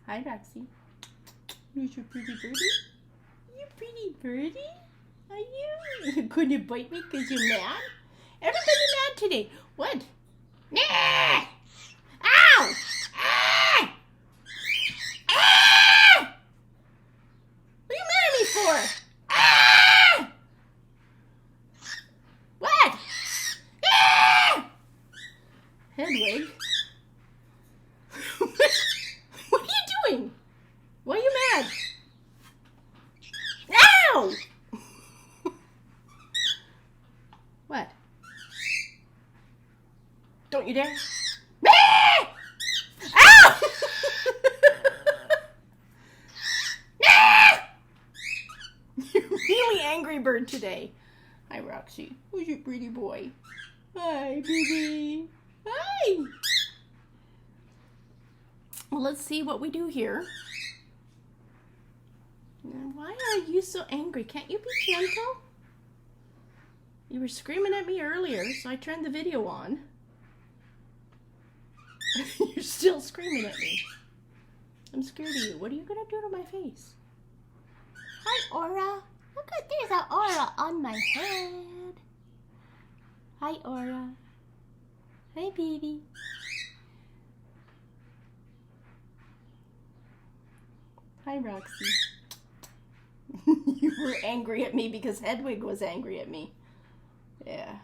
Hi, Roxy. You're a pretty birdie. You pretty birdie? Are you? You couldn't bite me because you're mad? Everybody mad today. What? Nah! Ow! Ah! Ah! What are you mad at me for? Ah! What? Ah! Hedwig? What are you doing? Why are you mad? Ow! What? Don't you dare. Ah! Ow! Ah! You're really angry bird today. Hi, Roxy. Who's your pretty boy? Hi, baby. Hi. Well, let's see what we do here. Now, why are you so angry? Can't you be gentle? You were screaming at me earlier, so I turned the video on. You're still screaming at me. I'm scared of you. What are you going to do to my face? Hi, Aura. Look at, there's an aura on my head. Hi, Aura. Hi, baby. Hi, Roxy. You were angry at me because Hedwig was angry at me. Yeah.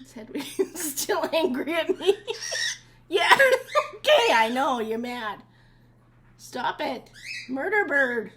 Is Hedwig still angry at me? Yeah. Okay, I know, you're mad. Stop it. Murder bird.